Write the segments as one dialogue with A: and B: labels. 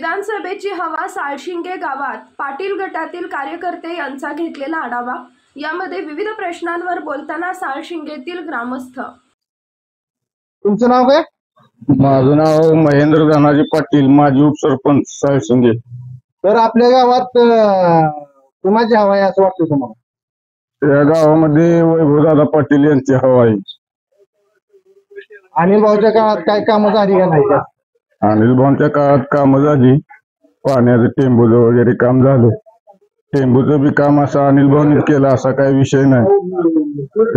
A: विधानसभेची हवा साळशिंगे गावात पाटील गटातील कार्यकर्ते यांचा घेतलेला आढावा। यामध्ये विविध प्रश्नांवर बोलताना साळशिंगेतील ग्रामस्थ।
B: तुमचं नाव काय?
C: माझं नाव महेंद्र धनाजी पाटील, माजी उपसरपंच साळशिंगे।
B: तर आपल्या गावात कुणाची हवा आहे असं वाटतं तुम्हाला?
C: या गावामध्ये वैभवदादा पाटील यांची हवा आहे।
B: अनिल भाऊच्या काळात काय कामं झाली का नाही का?
C: अनिल भाऊंच्या काळात कामं झाली, पाण्याचं टेंबूचं वगैरे काम झालं। टेंबूचं बी काम असं अनिल भाऊंनीच केलं असा काही विषय नाही।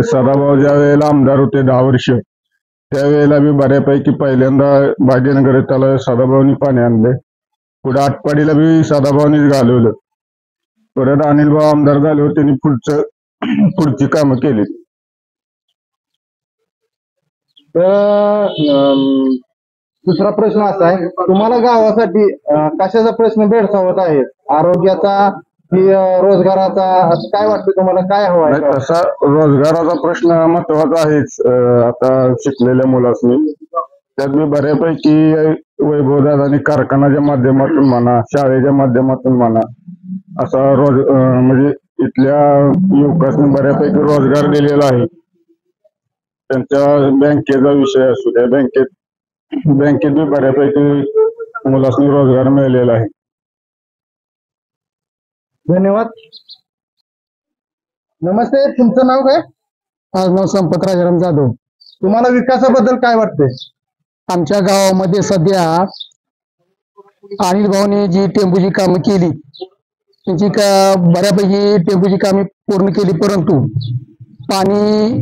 C: सदाभाऊ ज्या वेळेला आमदार होते 10 वर्ष, त्यावेळेला बी बऱ्यापैकी पहिल्यांदा भाग्यनगर त्याला सदाभाऊनी पाणी आणले। पुढे आटपाडीला बी सदाभाऊनीच घालवलं। परत अनिल भाऊ आमदार झाले होते, त्यांनी पुढची कामं केली।
B: दुसरा प्रश्न असा आहे, तुम्हाला गावासाठी कशाचा प्रश्न भेडसावत आहे? आरोग्याचा की रोजगाराचा? असं काय वाटतं तुम्हाला, काय हवं आहे?
C: तसा रोजगाराचा प्रश्न महत्वाचा आहेच। आता शिकलेल्या मुलांनी त्यात मी बऱ्यापैकी वैभवदादांनी कारखान्याच्या माध्यमातून म्हणा, शाळेच्या माध्यमातून म्हणा, असा म्हणजे इथल्या युवकांनी बऱ्यापैकी रोजगार दिलेला आहे। त्यांच्या बँकेचा विषय असू द्या, बँकेत बी बऱ्यापैकी मुलांनी रोजगार मिळालेला आहे।
B: धन्यवाद। नमस्ते, तुमचं नाव काय?
D: माझं नाव संपत राजाराम जाधव।
B: तुम्हाला विकासाबद्दल काय वाटतंय?
D: आमच्या गावामध्ये सध्या अनिल भाऊने जी टेंबूची कामं केली, त्यांची बऱ्यापैकी टेंबूची कामे पूर्ण केली, परंतु पाणी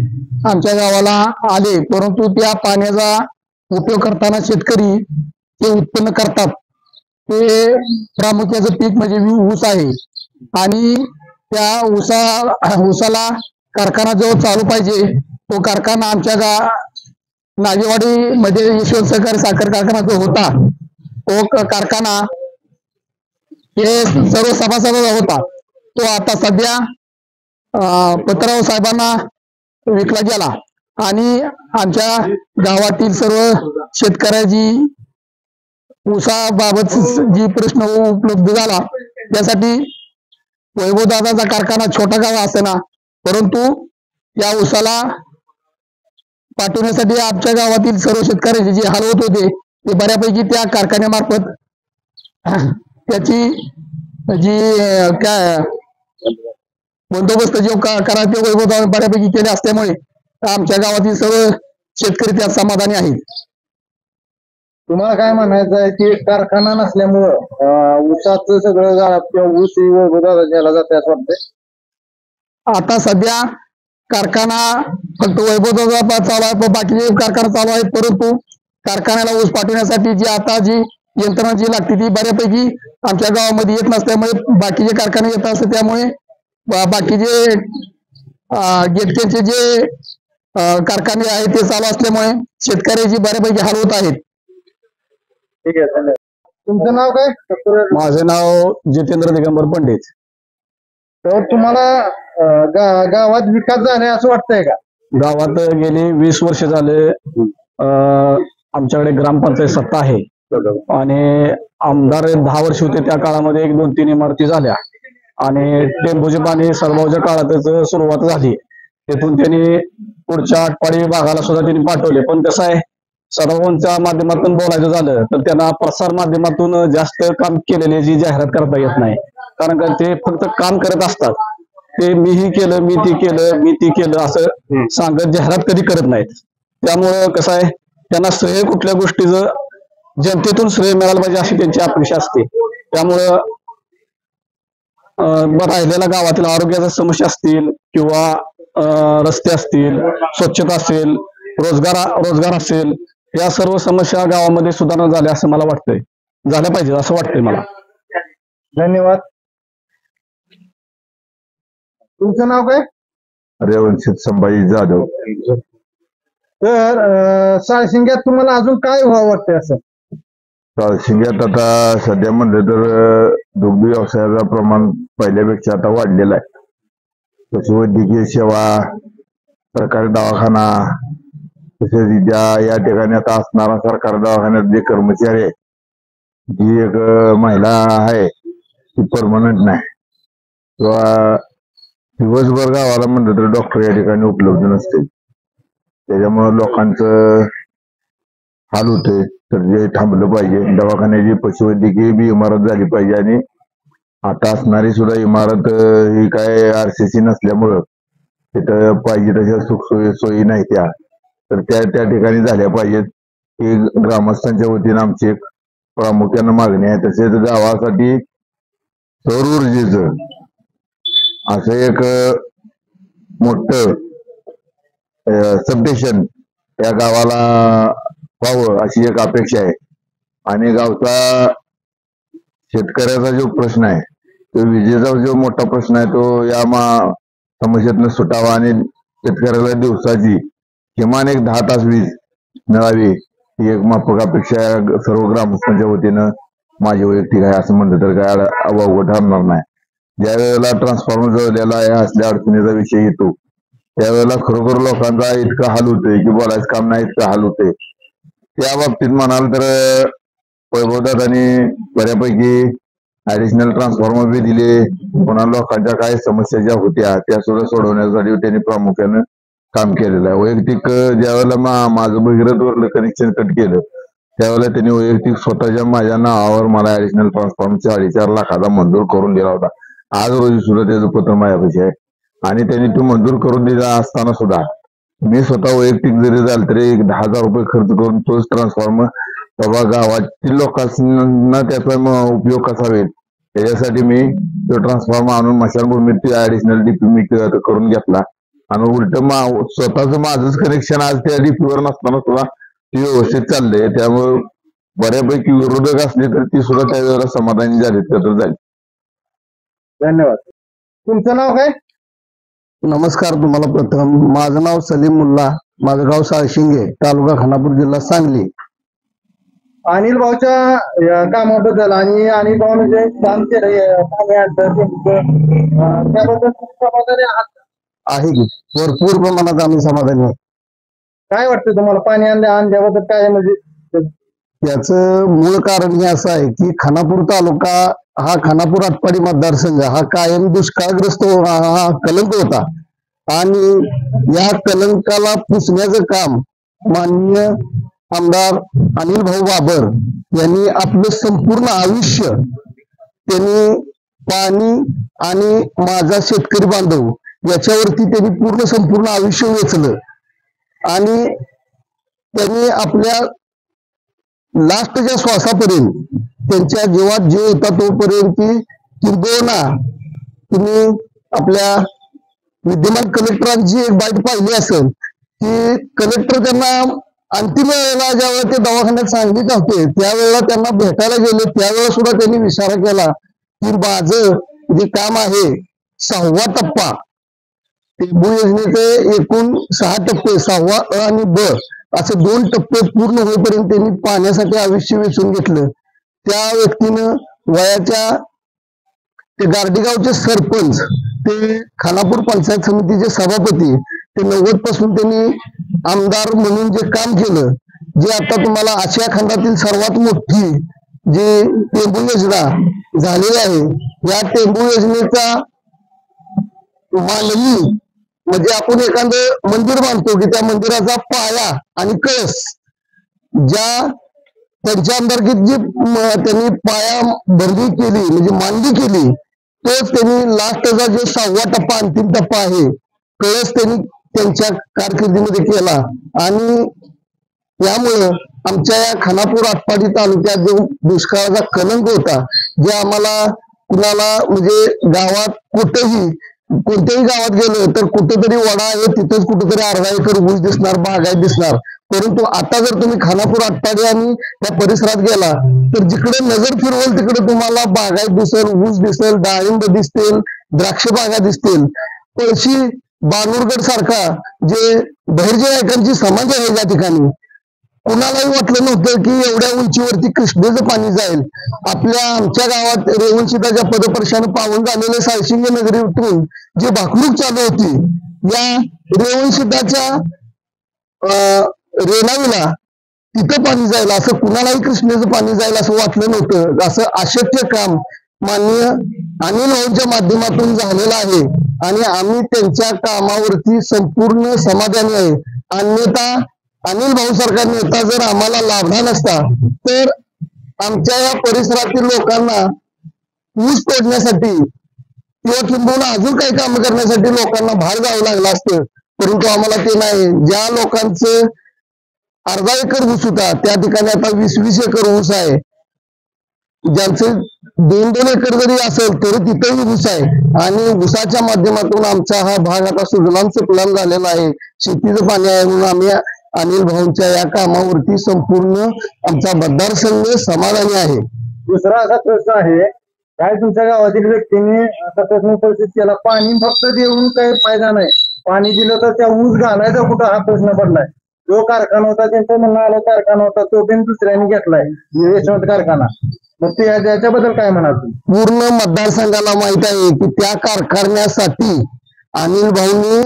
D: आमच्या गावाला आले, परंतु त्या पाण्याचा उपयोग करताना शेतकरी ते उत्पन्न करतात, ते प्रामुख्याचं पीक म्हणजे ऊस आहे। आणि त्या ऊसाला कारखाना जो चालू पाहिजे, तो कारखाना आमच्या नागेवाडी मध्ये यशवंत सहकारी साखर कारखाना जो होता, तो कारखाना हे सर्व सभासदांचा होता, तो आता सध्या पत्राव साहेबांना विकला गेला। आणि आमच्या गावातील सर्व शेतकऱ्याची ऊसाबाबत जी प्रश्न उपलब्ध झाला, त्यासाठी वैभवदादाचा कारखाना छोटा गाव असेना, परंतु या ऊसाला पाठवण्यासाठी आमच्या गावातील सर्व शेतकऱ्याचे जे हाल होत होते, ते बऱ्यापैकी त्या कारखान्यामार्फत त्याची जी काय बंदोबस्त जो करायचे वैभवदादा बऱ्यापैकी केले असल्यामुळे आमच्या गावातील सर्व शेतकरी त्यात समाधानी आहेत।
B: तुम्हाला काय म्हणायचं आहे की कारखाना नसल्यामुळं ऊसाचं सगळं किंवा ऊस वैभवदादा जाते असं वाटतंय?
D: आता सध्या कारखाना फक्त वैभवदादा चालू आहे, बाकीचे कारखाना चालू आहेत, परंतु कारखान्याला ऊस पाठवण्यासाठी जी आता जी यंत्रणा जी लागते ती बऱ्यापैकी आमच्या गावामध्ये येत नसल्यामुळे बाकीचे कारखाने येत असते, त्यामुळे बाकीचे गेटकेचे जे कारखाने आहेत ते चालू असल्यामुळे शेतकऱ्याची बऱ्यापैकी हाल होत आहेत।
B: ठीक आहे, धन्यवाद। तुमचं नाव काय?
D: माझं नाव जितेंद्र दिगंबर पंडित।
B: तर तुम्हाला गावात विकास झालाय असं वाटतंय का?
D: गावात गेली 20 वर्ष झाले आमच्याकडे ग्रामपंचायत सत्ता आहे, आणि आमदार 10 वर्ष होते, त्या काळामध्ये 1-2-3 इमारती झाल्या, आणि टेंबूचे पाणी सदाभाऊच्या काळातच सुरुवात झाली। तिथून त्यांनी पुढच्या आटपाडी भागाला सुद्धा त्यांनी पाठवले, पण कसं आहे, सदाभाऊंच्या माध्यमातून बोलायचं झालं तर त्यांना प्रसार माध्यमातून जास्त काम केलेले जी जाहिरात करता येत नाही, कारण का ते फक्त काम करत असतात, ते मीही केलं, मी ती केलं असं सांगत जाहिरात कधी करत नाहीत। त्यामुळं कसं आहे, त्यांना श्रेय कुठल्या गोष्टीचं जनतेतून श्रेय मिळालं पाहिजे अशी त्यांची अपेक्षा असते। त्यामुळं राहिलेल्या गावातील आरोग्याच्या समस्या असतील किंवा रस्ते असतील, स्वच्छता असेल, रोजगार असेल, या सर्व समस्या गावामध्ये सुधारणा झाल्या असं मला वाटतंय, झाल्या पाहिजे असं वाटतंय मला।
B: धन्यवाद। तुमचं नाव काय?
C: रेवणसिद्ध संभाजी जाधव।
B: तर साळशिंग्यात तुम्हाला अजून काय व्हावं वाटतंय असं?
C: साळशिंग्यात आता सध्या म्हणलं तर दुग्ध व्यवसायाचं प्रमाण पहिल्यापेक्षा आता वाढलेलं आहे। पशुवैद्यकीय सेवा, सरकारी दवाखाना, तसेच या ठिकाणी आता असणारा सरकारी दवाखान्यात जे कर्मचारी आहेत जी एक महिला आहे ती परमनंट नाही किंवा दिवसभर गावाला म्हणलं तर डॉक्टर या ठिकाणी उपलब्ध नसते. त्याच्यामुळे लोकांचं हाल होते. तर जे थांबलं पाहिजे. दवाखान्याची पशुवैद्यकीय बी इमारत झाली पाहिजे आणि आता असणारी सुद्धा इमारत ही काय RCC नसल्यामुळं तिथं पाहिजे तशा सोयी नाही त्या, तर त्या ठिकाणी झाल्या पाहिजेत. ही ग्रामस्थांच्या वतीनं आमची एक प्रामुख्यानं मागणी आहे. तसेच गावासाठी सौर ऊर्जेचं असं एक मोठं सबस्टेशन या गावाला व्हावं अशी एक अपेक्षा आहे. आणि गावचा शेतकऱ्याचा जो प्रश्न आहे तो विजेचा जो मोठा प्रश्न आहे तो या समस्येतनं सुटावा आणि शेतकऱ्याला दिवसाची किमान एक 10 तास वीज मिळावी ही एक माफक अपेक्षा सर्व ग्रामस्थांच्या वतीनं माझी वैयक्तिक आहे. असं म्हणलं तर काय अवघड ठरणार नाही. ज्या वेळेला ट्रान्सफॉर्मर जळलेला आहे असल्या अडचणीचा विषय येतो त्यावेळेला खरोखर लोकांचा इतका हाल होतोय की बोलायचं काम नाही, इतका हाल होतोय. त्या बाबतीत म्हणाल तर वैभवदादांनी बऱ्यापैकी ऍडिशनल ट्रान्सफॉर्मर बी दिले. पुन्हा लोकांच्या काही समस्या ज्या होत्या त्या सुद्धा सोडवण्यासाठी त्यांनी प्रामुख्यानं काम केलेलं आहे. वैयक्तिक ज्यावेळेला माझं भगीरथवरलं कनेक्शन कट केलं त्यावेळेला त्यांनी वैयक्तिक स्वतःच्या माझ्या नावावर मला ऍडिशनल ट्रान्सफॉर्मर 4.5 लाखाचा मंजूर करून दिला होता. आज रोजी सुद्धा त्याचं पत्र माझ्यापाशी आहे. आणि त्यांनी तो मंजूर करून दिला असताना सुद्धा मी स्वतः वैयक्तिक जरी झालं तरी 10,000 रुपये खर्च करून तोच ट्रान्सफॉर्मर बाबा गावातील लोकांना त्याचा उपयोग कसा होईल त्याच्यासाठी मी तो ट्रान्सफॉर्मर आणून मशानभूमीत ऍडिशनल डीपी मी करून घेतला. आणि उलट स्वतःच माझंच कनेक्शन आज त्या डीपीवर नसताना सुद्धा ती व्यवस्थित चाललंय. त्यामुळे बऱ्यापैकी विरोधक असले तर ती सुद्धा त्यावेळेला समाधानी झाली तर झाली.
B: धन्यवाद. तुमचं नाव काय?
D: नमस्कार. तुम्हाला प्रथम माझं नाव सलीम मुल्ला, माझं गाव साळशिंगे, तालुका खानापूर, जिल्हा सांगली.
B: अनिल भाऊच्या या कामाबद्दल आणि अनिल भाऊने जे काम केलं त्याबद्दल समाधानी आहात?
D: आहे की भरपूर प्रमाणात आम्ही समाधानी आहे.
B: काय वाटतं तुम्हाला पाणी आणल्याबद्दल काय म्हणजे
D: याचं मूळ कारण हे असं आहे की खानापूर तालुका हा खानापूर आटपाडी मतदारसंघ हा कायम दुष्काळग्रस्त हा कलंक होता. आणि या कलंकाला पुसण्याचं काम माननीय आमदार अनिल भाऊ बाबर यांनी आपलं संपूर्ण आयुष्य त्यांनी पाणी आणि माझा शेतकरी बांधव याच्यावरती त्यांनी संपूर्ण आयुष्य वेचलं. आणि त्यांनी आपल्या लास्टच्या श्वासापर्यंत त्यांच्या जीवात जीव होता तोपर्यंत किंबहुना तुम्ही आपल्या विद्यमान कलेक्टरांची एक बाईट पाहिली असेल की कलेक्टर त्यांना अंतिम वेळेला ज्यावेळेला ते दवाखान्यात सांगितले होते त्यावेळेला त्यांना भेटायला गेले त्यावेळेला सुद्धा त्यांनी इशारा केला की माझं जे काम आहे 6वा टप्पा टेंबू योजनेचे एकूण 6 टप्पे 6वा अ आणि ब असे 2 टप्पे पूर्ण होईपर्यंत त्यांनी पाण्यासाठी आयुष्य वेचून घेतलं. त्या व्यक्तीनं वयाच्या ते गारडीगावचे सरपंच ते खानापूर पंचायत समितीचे सभापती ते 90 पासून त्यांनी आमदार म्हणून जे काम केलं, जे आता तुम्हाला आशिया खंडातील सर्वात मोठी जी टेंबू योजना झालेली आहे या टेंबू योजनेचा मानवी म्हणजे आपण एखादं मंदिर बांधतो की त्या मंदिराचा पाया आणि कळस ज्या त्यांच्या आमदारकीत जी त्यांनी पाया भरणी केली म्हणजे मांडणी केली तोच त्यांनी लास्टचा जो 6वा टप्पा अंतिम टप्पा आहे कळस त्यांनी त्यांच्या कारकिर्दीमध्ये केला. आणि त्यामुळं आमच्या या खानापूर आटपाडी तालुक्यात जो दुष्काळाचा कलंक होता जे आम्हाला कुणाला म्हणजे गावात कोणत्याही गावात गेलो तर कुठेतरी वडा आहे तिथेच कुठेतरी अर्धा एकर ऊस दिसणार बागायत दिसणार. परंतु आता जर तुम्ही खानापूर आटपाडी आणि त्या परिसरात गेला तर जिकडे नजर फिरवल तिकडे तुम्हाला बागायत दिसेल, ऊस दिसेल, डाळिंब दिसतील, द्राक्ष बागा दिसतील. पळशी बानूरगड सारखा जे बहिर्जे नायकांची समाधी आहे या ठिकाणी कुणालाही वाटलं नव्हतं की एवढ्या उंचीवरती कृष्णेचं पाणी जाईल. आमच्या गावात रेवणशिताच्या पदपर्शाने पावन झालेले साळशिंगे नगरीतून जी भाकणूक चालू होती या रेवणशिताच्या रेणावीला तिथं पाणी जाईल असं कुणालाही कृष्णेचं पाणी जाईल असं वाटलं नव्हतं. असं अशक्य काम माननीय अनिल भाऊंच्या माध्यमातून झालेलं आहे आणि आम्ही त्यांच्या कामावरती संपूर्ण समाधानी आहे. अन्यथा अनिल भाऊ सारखा नेता जर आम्हाला लाभला नसता तर आमच्या या परिसरातील लोकांना ऊस तोडण्यासाठी किंवा किंबहुना अजून काही काम करण्यासाठी लोकांना बाहेर जावं लागलं असतं. परंतु आम्हाला ते नाही. ज्या लोकांचं अर्धा एकर ऊस होता त्या ठिकाणी आता 20-20 एकर ऊस आहे. ज्यांचं 2-2 एकर जरी असेल तरी तिथेही ऊस आहे आणि ऊसाच्या माध्यमातून आमचा हा भाग आता सुजलाम सुफलाम झालेला आहे. शेतीचं पाणी आहे म्हणून आम्ही अनिल भाऊंच्या या कामावरती संपूर्ण आमचा मतदारसंघ समाधानी आहे.
B: दुसरा असा प्रश्न आहे, काय तुमच्या गावातील व्यक्तीने असा प्रश्न उपस्थित केला, पाणी फक्त देऊन काही फायदा नाही, पाणी दिलं तर त्या ऊस घालायचा कुठं हा प्रश्न पडलाय. जो कारखाना होता त्यांचं म्हणणं आलं कारखाना होता तो पण दुसऱ्याने घेतलाय यशवंत कारखाना. मग ते याच्याबद्दल काय म्हणाल?
D: पूर्ण मतदारसंघाला माहित आहे की त्या कारखान्यासाठी अनिल भाऊंनी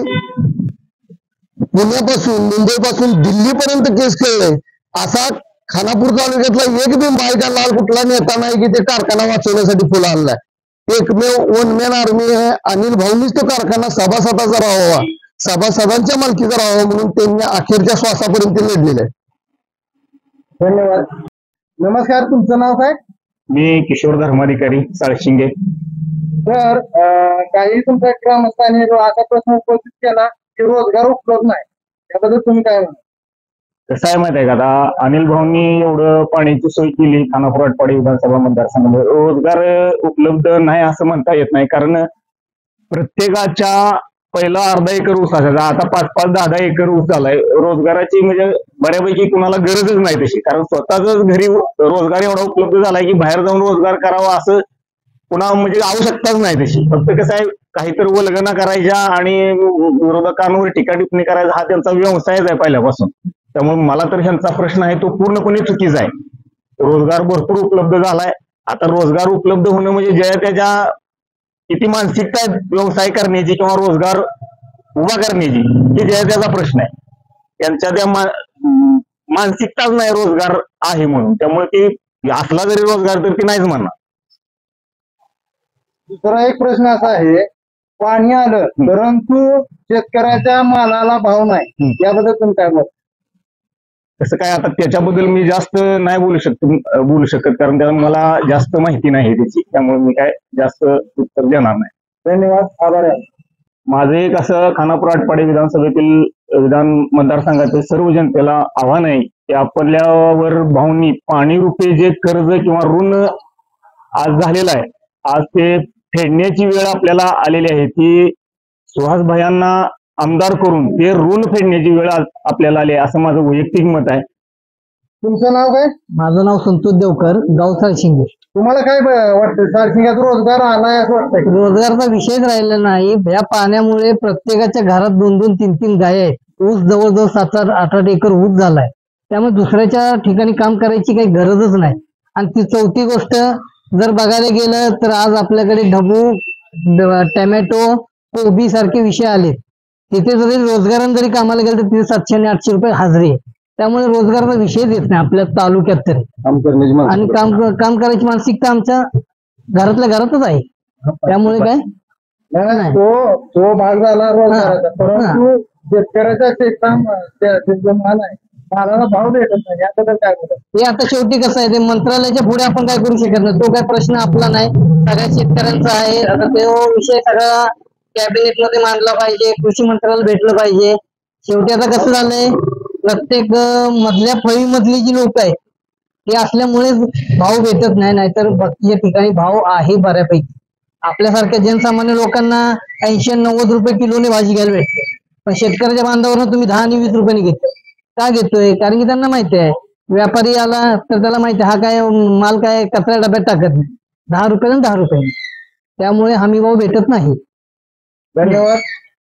D: पुण्यापासून मुंबईपासून दिल्लीपर्यंत केस केलंय. असा खानापूर तालुक्यातला एक बी बायका लाल कुठला नेता नाही की ते कारखाना वाचवण्यासाठी फुलं आणलाय. एकमेव वन मॅन आर्मी आहे. अनिल भाऊंनीच तो कारखाना सभासदाचा राहावा, सभासदांच्या मालकीचा राहावा म्हणून त्यांनी अखेरच्या श्वासापर्यंत लढलेलं आहे.
B: धन्यवाद. नमस्कार, तुमचं नाव काय?
C: मी किशोर धर्माधिकारी साळशिंगे.
B: तर काही तुमच्या ग्रामस्थांनी असा प्रश्न उपस्थित केला की रोजगार उपलब्ध नाही, त्याबद्दल तुम्ही काय म्हणा?
C: कसं आहे माहिती आहे का, आता अनिल भाऊंनी एवढं पाण्याची सोय केली खानापूर आटपाडी विधानसभा मतदारसंघामध्ये, रोजगार उपलब्ध नाही असं म्हणता येत नाही. कारण प्रत्येकाच्या पहिला अर्धा एकर ऊस असायचा, आता 5-5, 10-10 एकर ऊस झालाय. रोजगाराची म्हणजे बऱ्यापैकी कुणाला गरजच नाही तशी, कारण स्वतःच घरी रोजगार एवढा उपलब्ध झालाय की बाहेर जाऊन रोजगार करावा असं पुन्हा म्हणजे आवश्यकताच नाही तशी. फक्त कसं आहे, काहीतरी वल्गना करायच्या आणि विरोधकांवर टीका टिप्पणी करायचा हा त्यांचा व्यवसायच आहे पहिल्यापासून. त्यामुळे मला तर ह्यांचा प्रश्न आहे तो पूर्णपणे चुकीचा आहे. रोजगार भरपूर उपलब्ध झालाय. आता रोजगार उपलब्ध होणं म्हणजे ज्या त्याच्या किती मानसिकता आहे व्यवसाय करण्याची किंवा रोजगार उभा करण्याची, ही ज्या त्याचा प्रश्न आहे. त्यांच्या त्या मानसिकताच नाही रोजगार आहे म्हणून, त्यामुळे ती असला जरी रोजगार तर ती नाहीच म्हणणार.
B: दुसरा एक प्रश्न असा आहे, पाणी आलं परंतु शेतकऱ्याच्या मालाला भाव नाही, याबद्दल तुम्ही काय बोलता?
C: तसं काय आता त्याच्याबद्दल मी जास्त नाही बोलू शकत कारण त्याला मला जास्त माहिती नाही त्याची, त्यामुळे मी काय जास्त उत्तर देणार नाही.
B: धन्यवाद, आभार आहे.
C: माझं एक असं खानापूर आटपाडी विधानसभेतील विधान मतदारसंघातील सर्व जनतेला आव्हान आहे की आपल्यावर भाऊंनी पाणी रूपी जे कर्ज किंवा ऋण आज झालेलं आहे, आज ते फेडण्याची वेळ आपल्याला आलेली आहे. ती सुहास भायांना आमदार करून ते ऋण फेडण्याची वेळ आपल्याला आली असं माझं वैयक्तिक मत आहे.
B: तुमचं नाव काय?
D: माझं नाव संतोष देवकर, गाव साळशिंगे.
B: तुम्हाला काय वाटतं, सारखीत रोजगार आलाय असं वाटतंय?
D: रोजगाराचा विषयच राहिला नाही. या पाण्यामुळे प्रत्येकाच्या घरात 2-2, 3-3 गाय आहेत. ऊस जवळजवळ 7-8 एकर ऊस झालाय. त्यामुळे दुसऱ्याच्या ठिकाणी काम करायची काही गरजच नाही. आणि ती चौथी गोष्ट जर बघायला गेलं तर आज आपल्याकडे ढबू, टोमॅटो, कोबी सारखे विषय आले. तिथे जरी रोजगारानं जरी कामाला गेलं तर तिथे 700 आणि 800 रुपये हजरी आहे. त्यामुळे रोजगाराचा विषयच येत नाही आपल्या तालुक्यात तरी. आणि काम करायची मानसिकता आमच्या घरातल्या घरातच आहे. त्यामुळे काय
B: तो भाग झाला रोजगाराचा, परंतु शेतकऱ्याच्या शेतात माल आहे, मालाला भाव भेटत नाही, याबद्दल काय बोलतात?
D: हे आता शेवटी कसं आहे, ते मंत्रालयाच्या पुढे आपण काय करू शकत नाही. तो काय प्रश्न आपला नाही, सगळ्या शेतकऱ्यांचा आहे. आता तो विषय सगळा कॅबिनेट मध्ये मांडला पाहिजे, कृषी मंत्र्याला भेटलं पाहिजे. शेवटी आता कसं झालंय, प्रत्येक मधल्या फळीमधली जी लोक आहेत ते असल्यामुळे भाव भेटत नाही. नाहीतर बाकीच्या ठिकाणी भाव आहे बऱ्यापैकी. आपल्यासारख्या जनसामान्य लोकांना 80-90 रुपये किलोने भाजी घ्यायला भेटते, पण शेतकऱ्याच्या बांधावरनं तुम्ही 10 आणि 20 रुपयाने घेतो. का घेतोय? कारण की त्यांना माहिती आहे, व्यापारी आला तर त्याला माहिती आहे हा काय माल काय कचरा डब्यात टाकत नाही, 10 रुपयाने 10 रुपयाने. त्यामुळे हमी भाव भेटत नाही.
B: धन्यवाद.